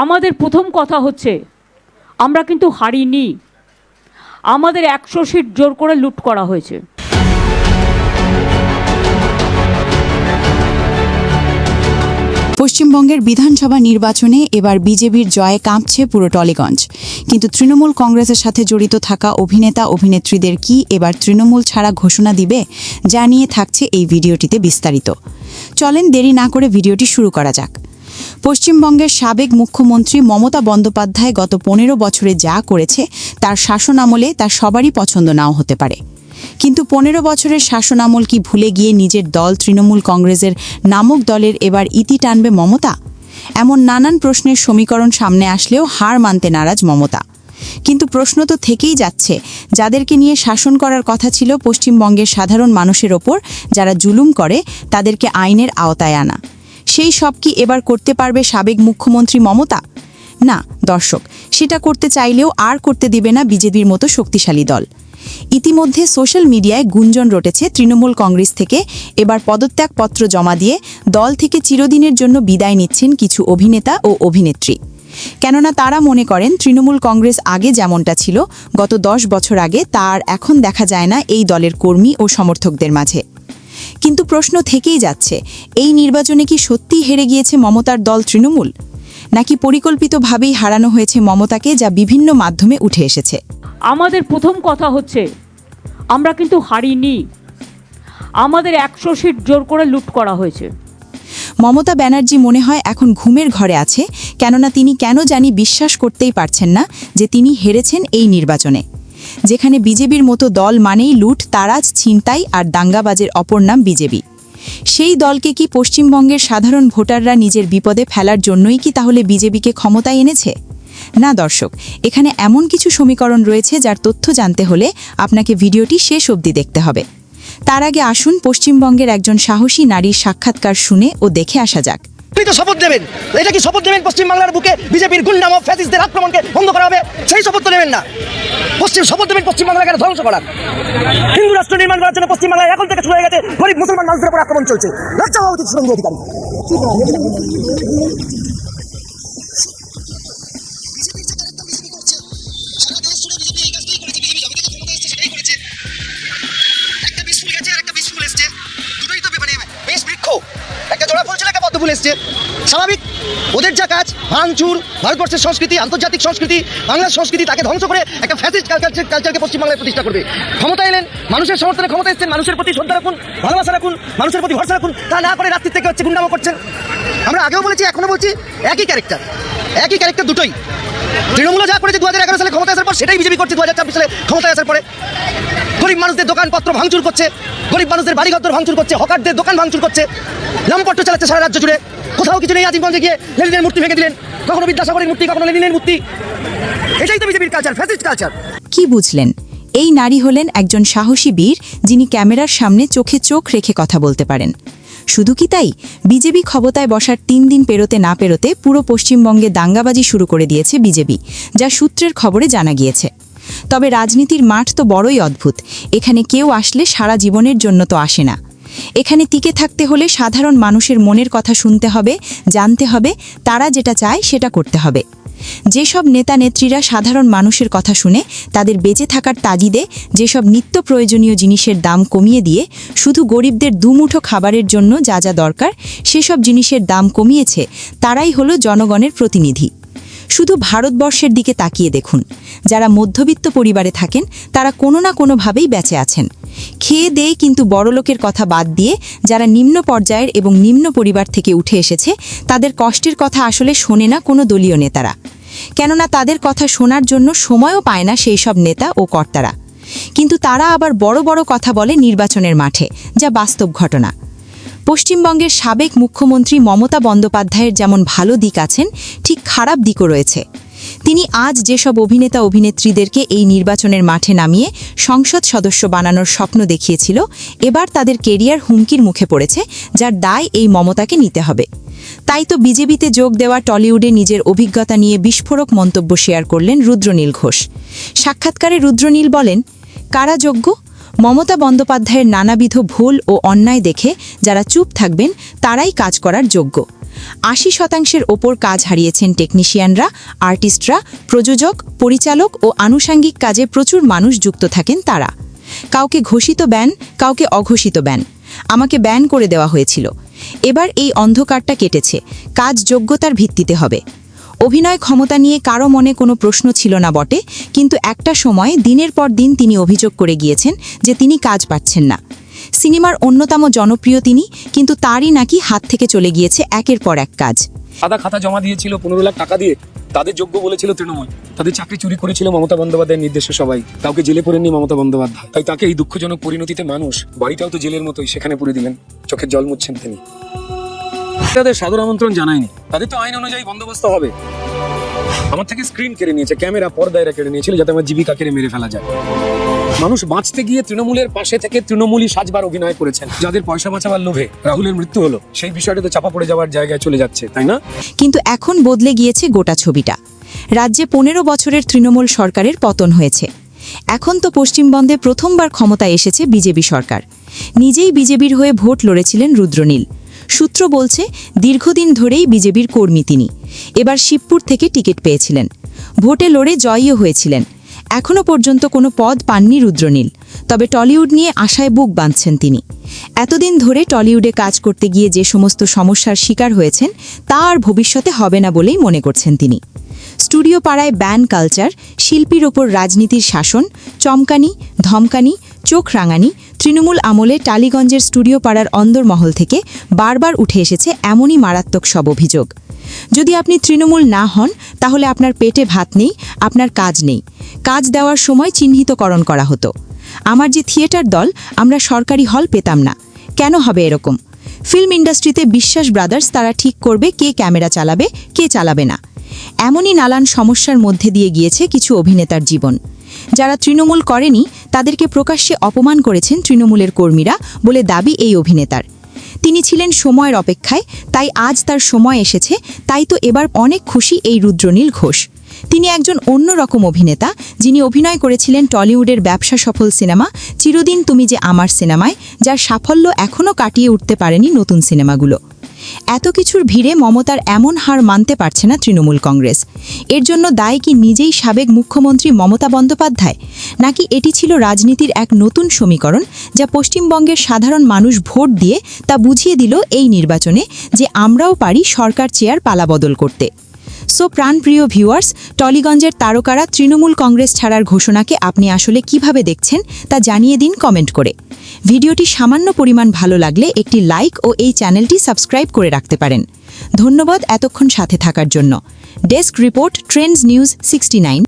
আমাদের প্রথম কথা হচ্ছে আমরা কিন্তু হারিনি। আমাদের 100 সিট জোর করে লুট করা হয়েছে। পশ্চিমবঙ্গের বিধানসভা নির্বাচনে এবার বিজেপির জয়ে কাঁপছে পুরো টলিগঞ্জ। কিন্তু তৃণমূল কংগ্রেসের সাথে জড়িত থাকা অভিনেতা অভিনেত্রীদের কি এবার তৃণমূল ছাড়া ঘোষণা দিবে, যা নিয়ে থাকছে এই ভিডিওটিতে বিস্তারিত। চলেন দেরি না করে ভিডিওটি শুরু করা যাক। পশ্চিমবঙ্গের সাবেক মুখ্যমন্ত্রী মমতা বন্দ্যোপাধ্যায় গত 15 বছরে যা করেছে তার শাসনামলে তার সবারই পছন্দ নাও হতে পারে। কিন্তু 15 বছরের শাসনামল কি ভুলে গিয়ে নিজের দল তৃণমূল কংগ্রেসের নামক দলের এবার ইতি টানবে মমতা? এমন নানান প্রশ্নের সমীকরণ সামনে আসলেও হার মানতে নারাজ মমতা। কিন্তু প্রশ্ন তো থেকেই যাচ্ছে, যাদেরকে নিয়ে শাসন করার কথা ছিল পশ্চিমবঙ্গের সাধারণ মানুষের ওপর যারা জুলুম করে, তাদেরকে আইনের আওতায় আনা, সেই সব কি এবার করতে পারবে সাবেক মুখ্যমন্ত্রী মমতা? না দর্শক, সেটা করতে চাইলেও আর করতে দিবে না বিজেপির মতো শক্তিশালী দল। ইতিমধ্যে সোশ্যাল মিডিয়ায় গুঞ্জন রটেছে তৃণমূল কংগ্রেস থেকে এবার পদত্যাগপত্র জমা দিয়ে দল থেকে চিরদিনের জন্য বিদায় নিচ্ছেন কিছু অভিনেতা ও অভিনেত্রী। কেননা তারা মনে করেন তৃণমূল কংগ্রেস আগে যেমনটা ছিল গত 10 বছর আগে, তার এখন দেখা যায় না এই দলের কর্মী ও সমর্থকদের মাঝে। কিন্তু প্রশ্ন থেকেই যাচ্ছে, এই নির্বাচনে কি সত্যিই হেরে গিয়েছে মমতার দল তৃণমূল, নাকি পরিকল্পিতভাবেই হারানো হয়েছে মমতাকে, যা বিভিন্ন মাধ্যমে উঠে এসেছে? আমাদের প্রথম কথা হচ্ছে আমরা কিন্তু হারিনি। আমাদের 100 সিট জোর করে লুট করা হয়েছে। মমতা ব্যানার্জি মনে হয় এখন ঘুমের ঘরে আছে, কেননা তিনি কেন জানি বিশ্বাস করতেই পারছেন না যে তিনি হেরেছেন এই নির্বাচনে। যেখানে বিজেপির মতো দল মানেই লুট, তারাজ, ছিনতাই আর দাঙ্গাবাজের অপর নাম বিজেপি, সেই দলকে কি পশ্চিমবঙ্গের সাধারণ ভোটাররা নিজের বিপদে ফেলার জন্যই কি তাহলে বিজেপিকে ক্ষমতায় এনেছে? না দর্শক, এখানে এমন কিছু সমীকরণ রয়েছে যার তথ্য জানতে হলে আপনাকে ভিডিওটি শেষ অবধি দেখতে হবে। তার আগে আসুন পশ্চিমবঙ্গের একজন সাহসী নারীর সাক্ষাৎকার শুনে ও দেখে আসা যাক। আপনি তো শপথ নেবেন, এটা কি শপথ নেবেন পশ্চিমবাংলার বুকে বিজেপির গুন্ডাম ও ফ্যাসিস্টদের আক্রমণকে বন্ধ করা হবে? সেই শপথ তো নেবেন না। শপথ নেবেন পশ্চিমবাংলাকে ধ্বংস করার, হিন্দু রাষ্ট্র নির্মাণ করার জন্য পশ্চিমবাংলায় এখন থেকে শুরু হয়ে গেছে গরিব মুসলমান মানুষের উপর আক্রমণ চলছে। লজ্জা হওয়া উচিত শুভেন্দু অধিকারী। স্বাভাবিক, ওদের যা কাজ ভাঙচুর, ভারতবর্ষের সংস্কৃতি, আন্তর্জাতিক সংস্কৃতি, বাংলার সংস্কৃতি, তাকে ধ্বংস করে একটা ফ্যাসিস্ট কালচারকে পশ্চিমবাংলায় প্রতিষ্ঠা করবে। ক্ষমতা এলেন, মানুষের সমর্থনে ক্ষমতা এসেছেন, মানুষের প্রতি শ্রদ্ধা রাখুন, ভালোবাসা রাখুন, মানুষের প্রতি ভরসা রাখুন। তা না করে রাত্রির থেকে হচ্ছে গুন্ডামো করছেন। আমরা আগেও বলেছি, এখনো বলছি, একই ক্যারেক্টার দুটোই। তৃণমূল যা করেছে 2011 সালে ক্ষমতা আসার পর, সেটাই বিজেপি করছে 2024 সালে ক্ষমতায় আসার পরে। গরিব মানুষদের দোকানপত্র ভাঙচুর করছে, গরিব মানুষদের বাড়িঘর ভাঙচুর করছে, হকারদের দোকান ভাঙচুর করছে, লম্পট্ট চালাচ্ছে সারা রাজ্য জুড়ে। কোথাও কিছু নেই। আজিমগঞ্জে গিয়ে লেনিনের মূর্তি ভেঙে দিলেন, কখনো বিদ্যাসাগরের মূর্তি, কখনো লেনিনের মূর্তি। এটাই তো বিজেপির কালচার, ফ্যাসিস্ট কালচার। কি বুঝলেন? এই নারী হলেন একজন সাহসী বীর, যিনি ক্যামেরার সামনে চোখে চোখ রেখে কথা বলতে পারেন। শুধু কি তাই, বিজেপি ক্ষমতায় বসার 3 দিন পেরোতে না পেরোতে পুরো পশ্চিমবঙ্গে দাঙ্গাবাজি শুরু করে দিয়েছে বিজেপি, যা সূত্রের খবরে জানা গিয়েছে। তবে রাজনীতির মাঠ তো বড়ই অদ্ভুত। এখানে কেউ আসলে সারা জীবনের জন্য তো আসে না। এখানে টিকে থাকতে হলে সাধারণ মানুষের মনের কথা শুনতে হবে, জানতে হবে, তারা যেটা চায় সেটা করতে হবে। যেসব নেতা নেত্রীরা সাধারণ মানুষের কথা শুনে তাদের বেঁচে থাকার তাগিদে যেসব নিত্য প্রয়োজনীয় জিনিসের দাম কমিয়ে দিয়ে শুধু গরিবদের দুমুঠো খাবারের জন্য যা যা দরকার সেসব জিনিসের দাম কমিয়েছে, তারাই হলো জনগণের প্রতিনিধি। শুধু ভারতবর্ষের দিকে তাকিয়ে দেখুন, যারা মধ্যবিত্ত পরিবারে থাকেন তারা কোনো না কোনোভাবেই বেঁচে আছেন। খেয়ে দেয়ে কিন্তু বড়লোকের কথা বাদ দিয়ে যারা নিম্ন পর্যায়ের এবং নিম্ন পরিবার থেকে উঠে এসেছে, তাদের কষ্টের কথা আসলে শোনে না কোনো দলীয় নেতারা। কেননা তাদের কথা শোনার জন্য সময়ও পায় না সেই সব নেতা ও কর্তারা। কিন্তু তারা আবার বড় বড় কথা বলে নির্বাচনের মাঠে, যা বাস্তব ঘটনা। পশ্চিমবঙ্গের সাবেক মুখ্যমন্ত্রী মমতা বন্দ্যোপাধ্যায়ের যেমন ভালো দিক আছেন, ঠিক খারাপ দিকও রয়েছে। তিনি আজ যেসব অভিনেতা অভিনেত্রীদেরকে এই নির্বাচনের মাঠে নামিয়ে সংসদ সদস্য বানানোর স্বপ্ন দেখিয়েছিল, এবার তাদের কেরিয়ার হুমকির মুখে পড়েছে, যার দায় এই মমতাকে নিতে হবে। তাই তো বিজেপিতে যোগ দেওয়া টলিউডে নিজের অভিজ্ঞতা নিয়ে বিস্ফোরক মন্তব্য শেয়ার করলেন রুদ্রনীল ঘোষ। সাক্ষাৎকারে রুদ্রনীল বলেন, কারা যোগ্য? মমতা বন্দ্যোপাধ্যায়ের নানাবিধ ভুল ও অন্যায় দেখে যারা চুপ থাকবেন তারাই কাজ করার যোগ্য। ৮০% ওপর কাজ হারিয়েছেন টেকনিশিয়ানরা, আর্টিস্টরা, প্রযোজক, পরিচালক ও আনুষাঙ্গিক কাজে প্রচুর মানুষ যুক্ত থাকেন তারা। কাউকে ঘোষিত ব্যান, কাউকে অঘোষিত ব্যান। আমাকে ব্যান করে দেওয়া হয়েছিল। এবার এই অন্ধকারটা কেটেছে, কাজ যোগ্যতার ভিত্তিতে হবে। অভিনয় ক্ষমতা নিয়ে কারো মনে কোনো প্রশ্ন ছিল না বটে, কিন্তু একটা সময় দিনের পর দিন তিনি অভিযোগ করে গিয়েছেন যে তিনি কাজ পাচ্ছেন না। সিনেমার অন্যতম জনপ্রিয় তিনি, কিন্তু তারই নাকি হাত থেকে চলে গিয়েছে একের পর এক কাজ। সাদা খাতা জমা দিয়েছিল ১৫ লাখ টাকা দিয়ে, তাদের যোগ্য বলেছিল তৃণমূল, তাদের চাকরি চুরি করেছিল মমতা বন্দ্যোপাধ্যায়ের নির্দেশে সবাই, কাউকে জেলে পড়েননি মমতা বন্দ্যোপাধ্যায়। তাই তাকে এই দুঃখজনক পরিণতিতে মানুষ, বাড়িটাও তো জেলের মতোই, সেখানে পুরে দিলেন, চোখের জল মুছছেন তিনি। তাদের সাদর আমন্ত্রণ জানায়নি, তাদের তো আইন অনুযায়ী বন্দোবস্ত হবে। আমার থেকে স্ক্রিন কেড়ে নিয়েছে, ক্যামেরা পর্দায় কেড়ে নিয়েছিল যাতে আমার জীবিকা কেড়ে মেরে ফেলা যায়। মানুষ বাঁচতে গিয়ে তৃণমূলের পাশে থেকে তৃণমূলই সাজবার অভিনয় করেছেন। যাদের পয়সা বাঁচাবার লোভে রাহুলের মৃত্যু হলো, সেই বিষয়টা তো চাপা পড়ে যাওয়ার জায়গায় চলে যাচ্ছে, তাই না? কিন্তু এখন বদলে গিয়েছে গোটা ছবিটা। রাজ্যে ১৫ বছরের তৃণমূল সরকারের পতন হয়েছে। এখন তো পশ্চিমবঙ্গে প্রথমবার ক্ষমতায় এসেছে বিজেপি সরকার। নিজেই বিজেপির হয়ে ভোট লড়েছিলেন রুদ্রনীল। সূত্র বলছে দীর্ঘদিন ধরেই বিজেপির কর্মী তিনি। এবার শিবপুর থেকে টিকিট পেয়েছিলেন, ভোটে লড়ে জয়ীও হয়েছিলেন। এখনও পর্যন্ত কোনো পদ পাননি রুদ্রনীল, তবে টলিউড নিয়ে আশায় বুক বাঁধছেন তিনি। এতদিন ধরে টলিউডে কাজ করতে গিয়ে যে সমস্ত সমস্যার শিকার হয়েছেন তা আর ভবিষ্যতে হবে না বলেই মনে করছেন তিনি। স্টুডিও পাড়ায় ব্যান কালচার, শিল্পীর ওপর রাজনীতির শাসন, চমকানি, ধমকানি, চোখ রাঙানি, তৃণমূল আমলে টালিগঞ্জের স্টুডিও পাড়ার অন্দরমহল থেকে বারবার উঠে এসেছে এমনই মারাত্মক সব অভিযোগ। যদি আপনি তৃণমূল না হন তাহলে আপনার পেটে ভাত নেই, আপনার কাজ নেই। কাজ দেওয়ার সময় চিহ্নিতকরণ করা হতো। আমার যে থিয়েটার দল, আমরা সরকারি হল পেতাম না। কেন হবে এরকম? ফিল্ম ইন্ডাস্ট্রিতে বিশ্বাস ব্রাদার্স তারা ঠিক করবে কে ক্যামেরা চালাবে, কে চালাবে না। এমনই নানান সমস্যার মধ্যে দিয়ে গিয়েছে কিছু অভিনেতার জীবন। যারা তৃণমূল করেনি তাদেরকে প্রকাশ্যে অপমান করেছেন তৃণমূলের কর্মীরা বলে দাবি এই অভিনেতার। তিনি ছিলেন সময়ের অপেক্ষায়, তাই আজ তার সময় এসেছে। তাই তো এবার অনেক খুশি এই রুদ্রনীল ঘোষ। তিনি একজন অন্যরকম অভিনেতা, যিনি অভিনয় করেছিলেন টলিউডের ব্যবসা সফল সিনেমা চিরদিন তুমি যে আমার সিনেমায়, যার সাফল্য এখনও কাটিয়ে উঠতে পারেনি নতুন সিনেমাগুলো। এত কিছুর ভিড়ে মমতার এমন হার মানতে পারছে না তৃণমূল কংগ্রেস। এর জন্য দায় কি নিজেই সাবেক মুখ্যমন্ত্রী মমতা বন্দ্যোপাধ্যায়, নাকি এটি ছিল রাজনীতির এক নতুন সমীকরণ যা পশ্চিমবঙ্গের সাধারণ মানুষ ভোট দিয়ে তা বুঝিয়ে দিল এই নির্বাচনে যে আমরাও পারি সরকার চেয়ার পালাবদল করতে? সো প্রাণপ্রিয় ভিউয়ার্স, টলিগঞ্জের তারকারা তৃণমূল কংগ্রেস ছাড়ার ঘোষণাকে আপনি আসলে কিভাবে দেখছেন তা জানিয়ে দিন কমেন্ট করে। ভিডিওটি সামান্য পরিমাণ ভালো লাগলে একটি লাইক ও এই চ্যানেলটি সাবস্ক্রাইব করে রাখতে পারেন। ধন্যবাদ এতক্ষণ সাথে থাকার জন্য। Desk report, Trends news 69।